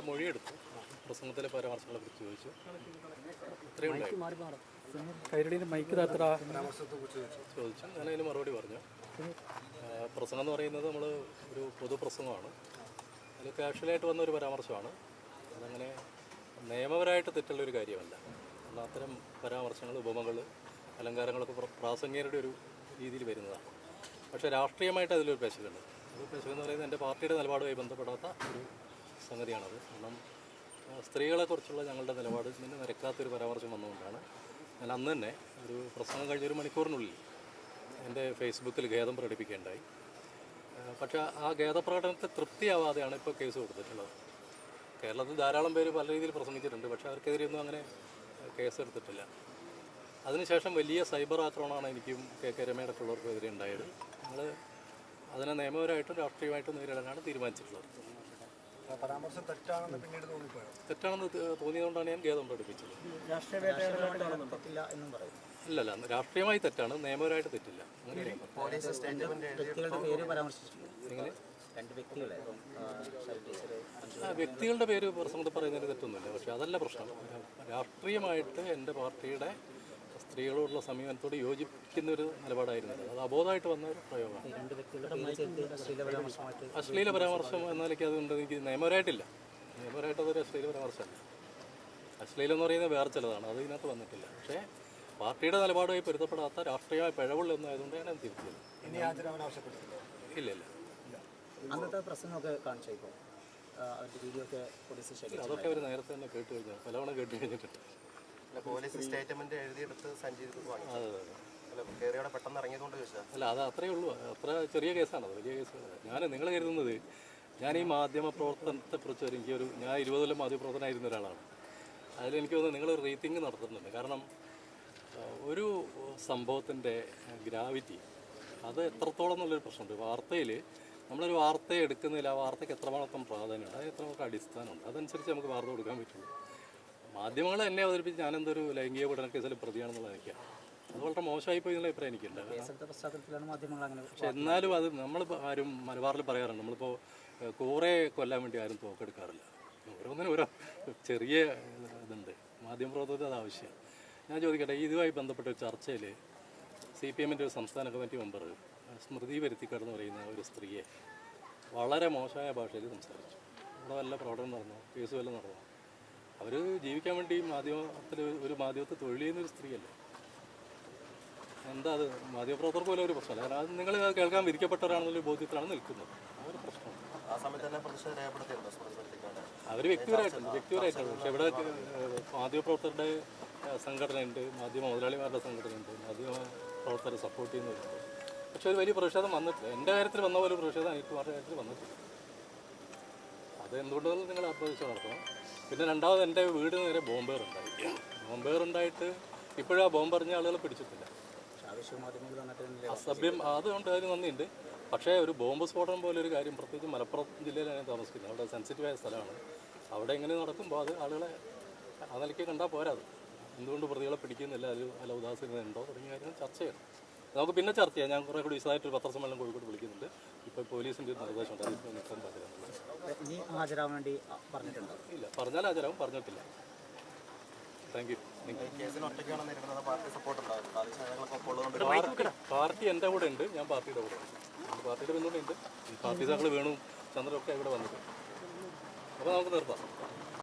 മൊഴിയെടുത്തു. പ്രസംഗത്തിലെ പരാമർശങ്ങളെ കുറിച്ച് ചോദിച്ചു. ചോദിച്ചു. ഞാനതിന് മറുപടി പറഞ്ഞു. പ്രസംഗം എന്ന് പറയുന്നത് നമ്മൾ ഒരു പൊതുപ്രസംഗമാണ്. അതിൽ കാഷ്വലായിട്ട് വന്നൊരു പരാമർശമാണ്. അതങ്ങനെ നിയമപരമായിട്ട് തെറ്റുള്ളൊരു കാര്യമല്ല. എന്നാൽ അത്തരം പരാമർശങ്ങൾ, ഉപമകൾ, അലങ്കാരങ്ങളൊക്കെ പ്രാസംഗികരുടെ ഒരു രീതിയിൽ വരുന്നതാണ്. പക്ഷേ രാഷ്ട്രീയമായിട്ട് അതിലൊരു പെശകുണ്ട്. ഒരു പെശകെന്ന് പറയുന്നത് എൻ്റെ പാർട്ടിയുടെ നിലപാടുമായി ബന്ധപ്പെടാത്ത ഒരു സംഗതിയാണത്. കാരണം സ്ത്രീകളെക്കുറിച്ചുള്ള ഞങ്ങളുടെ നിലപാടിൽ നിന്ന് നിരക്കാത്തൊരു പരാമർശം വന്നുകൊണ്ടാണ് ഞാൻ അന്ന് തന്നെ ഒരു പ്രസംഗം കഴിഞ്ഞൊരു മണിക്കൂറിനുള്ളിൽ എൻ്റെ ഫേസ്ബുക്കിൽ ഖേദം പ്രകടിപ്പിക്കേണ്ടായി. പക്ഷേ ആ ഖേദപ്രകടനത്തെ തൃപ്തിയാവാതെയാണ് ഇപ്പോൾ കേസ് കൊടുത്തിട്ടുള്ളത്. കേരളത്തിൽ ധാരാളം പേര് പല രീതിയിൽ പ്രസംഗിച്ചിട്ടുണ്ട്. പക്ഷേ അവർക്കെതിരെയൊന്നും അങ്ങനെ കേസെടുത്തിട്ടില്ല. അതിനുശേഷം വലിയ സൈബർ ആക്രമണമാണ് എനിക്കും കെ രമയടക്കമുള്ളവർക്കെതിരെ ഉണ്ടായത്. ഞങ്ങൾ അതിനെ നിയമപരമായിട്ടും രാഷ്ട്രീയമായിട്ടും നേരിടാനാണ് തീരുമാനിച്ചിട്ടുള്ളത്. തെറ്റാണെന്ന് തോന്നിയതുകൊണ്ടാണ് ഞാൻ ഖേദം പ്രകടിപ്പിച്ചത്. ഇല്ലല്ല, രാഷ്ട്രീയമായി തെറ്റാണ്, നിയമപരമായിട്ട് തെറ്റില്ല. വ്യക്തികളുടെ പേര് പ്രസംഗത്തിൽ പറയുന്നതിന് തെറ്റൊന്നുമില്ല. പക്ഷേ അതല്ല പ്രശ്നം. രാഷ്ട്രീയമായിട്ട് എൻ്റെ പാർട്ടിയുടെ സ്ത്രീകളോടുള്ള സമീപനത്തോട് യോജിക്കുന്ന ഒരു നിലപാടായിരുന്നില്ല. അത് അബോധമായിട്ട് വന്ന ഒരു പ്രയോഗമാണ്. അശ്ലീല പരാമർശം എന്നാലേക്ക് അതുകൊണ്ട് എനിക്ക് നിയമപരമായിട്ടില്ല. നിയമപരമായിട്ട് അതൊരു അശ്ലീല പരാമർശമല്ല. അശ്ലീലം എന്ന് പറയുന്നത് വേറെ ചിലതാണ്, അത് ഇതിനകത്ത് വന്നിട്ടില്ല. പക്ഷേ പാർട്ടിയുടെ നിലപാടുമായി പൊരുത്തപ്പെടാത്ത രാഷ്ട്രീയമായ പിഴവുള്ളൊന്നും ആയതുകൊണ്ട് ഞാൻ തിരുത്തിയത്. ഇല്ല ഇല്ല, അതൊക്കെ അവർ നേരത്തെ തന്നെ കേട്ട് കഴിഞ്ഞാൽ പലവണ കേട്ട് കഴിഞ്ഞിട്ടുണ്ട്. അല്ല, അത് അത്രയേ ഉള്ളൂ. അത്ര ചെറിയ കേസാണത്, വലിയ കേസാണ്. നിങ്ങൾ കരുതുന്നത് ഞാൻ ഈ മാധ്യമ പ്രവർത്തനത്തെക്കുറിച്ച് ഞാൻ 20 കൊല്ലം മാധ്യമപ്രവർത്തനമായിരുന്ന ഒരാളാണ്. അതിലെനിക്ക് തോന്നുന്നു നിങ്ങളൊരു റീതിങ്ക് നടത്തുന്നുണ്ട്. കാരണം ഒരു സംഭവത്തിൻ്റെ ഗ്രാവിറ്റി അത് എത്രത്തോളം എന്നുള്ളൊരു പ്രശ്നമുണ്ട്. വാർത്തയിൽ നമ്മളൊരു വാർത്തയെ എടുക്കുന്നതിൽ ആ വാർത്തയ്ക്ക് എത്രമാത്രം പ്രാധാന്യമുണ്ട്, അത് എത്രമാത്രം അടിസ്ഥാനമുണ്ട്, അതനുസരിച്ച് നമുക്ക് വാർത്ത കൊടുക്കാൻ പറ്റുള്ളൂ. മാധ്യമങ്ങൾ എന്നെ അവതരിപ്പിച്ച് ഞാനെന്തൊരു ലൈംഗിക പീഡന കേസിൽ പ്രതിയാണെന്നുള്ളത് എനിക്കാണ്. അത് വളരെ മോശമായിപ്പോയി എന്നുള്ള അഭിപ്രായം എനിക്കുണ്ട്. പക്ഷെ എന്നാലും അത് നമ്മളിപ്പോൾ ആരും മലബാറിൽ പറയാറുണ്ട്, നമ്മളിപ്പോൾ കൂറെ കൊല്ലാൻ വേണ്ടി ആരും തോക്കെടുക്കാറില്ല. ഓരോന്നിനും ഓരോ ചെറിയ ഇതുണ്ട്. മാധ്യമപ്രവർത്തനത്തിൽ അത് ആവശ്യമാണ്. ഞാൻ ചോദിക്കട്ടെ, ഇതുമായി ബന്ധപ്പെട്ട ഒരു ചർച്ചയിൽ CPM-ൻ്റെ ഒരു സംസ്ഥാന കമ്മിറ്റി മെമ്പർ സ്മൃതി വരുത്തിക്കാട് എന്ന് പറയുന്ന ഒരു സ്ത്രീയെ വളരെ മോശമായ ഭാഷയിൽ സംസാരിച്ചു. അവിടെ വല്ല പ്രകടനം നടന്നോ, കേസ് വല്ലതും നടന്നോ? അവർ ജീവിക്കാൻ വേണ്ടി ഒരു മാധ്യമത്തിൽ തൊഴിൽ ചെയ്യുന്നൊരു സ്ത്രീയല്ലേ. എന്താ അത് മാധ്യമപ്രവർത്തകർക്ക് പോലും ഒരു പ്രശ്നമല്ല. കാരണം അത് നിങ്ങൾ കേൾക്കാൻ വിധിക്കപ്പെട്ടവരാണെന്നൊരു ബോധ്യത്തിലാണ് നിൽക്കുന്നത്. ആ ഒരു പ്രശ്നം അവർ വ്യക്തിപരമായിട്ടാണ്. പക്ഷേ ഇവിടെ മാധ്യമപ്രവർത്തകരുടെ സംഘടനയുണ്ട്, മാധ്യമ മുതലാളിമാരുടെ സംഘടനയുണ്ട്, മാധ്യമ പ്രവർത്തകരെ സപ്പോർട്ട് ചെയ്യുന്നവരുണ്ട്. പക്ഷേ ഒരു വലിയ പ്രതിഷേധം വന്നിട്ടില്ല. എൻ്റെ കാര്യത്തിൽ വന്ന പോലെ പ്രതിഷേധം അനിൽകുമാറിൻ്റെ കാര്യത്തിൽ വന്നിട്ടില്ല. അത് എന്തുകൊണ്ടെന്ന് നിങ്ങൾ അപ്രതീക്ഷ നടത്തണം. പിന്നെ രണ്ടാമത് എൻ്റെ വീട് നേരെ ബോംബേറുണ്ടായിട്ട് ഇപ്പോഴും ആ ബോംബെറിഞ്ഞ ആളുകളെ പിടിച്ചിട്ടില്ല. അസഭ്യം അതുകൊണ്ട് അതിന് നന്ദിയുണ്ട്. പക്ഷേ ഒരു ബോംബ് സ്ഫോടനം പോലെ ഒരു കാര്യം, പ്രത്യേകിച്ച് മലപ്പുറം ജില്ലയിലാണ് ഞാൻ താമസിക്കുന്നത്. അവിടെ സെൻസിറ്റീവായ സ്ഥലമാണ്. അവിടെ എങ്ങനെ നടക്കുമ്പോൾ അത് ആളുകളെ ആ നിലയ്ക്ക് കണ്ടാൽ പോരാത്. എന്തുകൊണ്ട് പ്രതികളെ പിടിക്കുന്നില്ല, അല്ല ഉദാസീനത ഉണ്ടോ തുടങ്ങിയ കാര്യങ്ങൾ ചർച്ച ചെയ്യണം. നമുക്ക് പിന്നെ ചർച്ച ചെയ്യാം. ഞാൻ കുറേ കൂടി വിശദമായിട്ടൊരു പത്രസമ്മേളനം കോഴിക്കോട് വിളിക്കുന്നുണ്ട്. ഇപ്പോൾ പോലീസിൻ്റെ ഒരു നിർദ്ദേശമുണ്ട്, അതിപ്പോൾ നിൽക്കാൻ പറ്റില്ല. ഇല്ല, പറഞ്ഞാൽ ഹാജരാകും, പറഞ്ഞിട്ടില്ല. Thank you. പാർട്ടി എൻ്റെ കൂടെ ഉണ്ട്, ഞാൻ പാർട്ടിയുടെ കൂടെ ഉണ്ട്. പാർട്ടിയുടെ പിന്തുണയുണ്ട്. പാർട്ടി നേതാക്കൾ വേണു ചന്ദ്രനൊക്കെ ഇവിടെ വന്നിട്ടുണ്ട്. അപ്പോൾ നമുക്ക് നിർത്താം.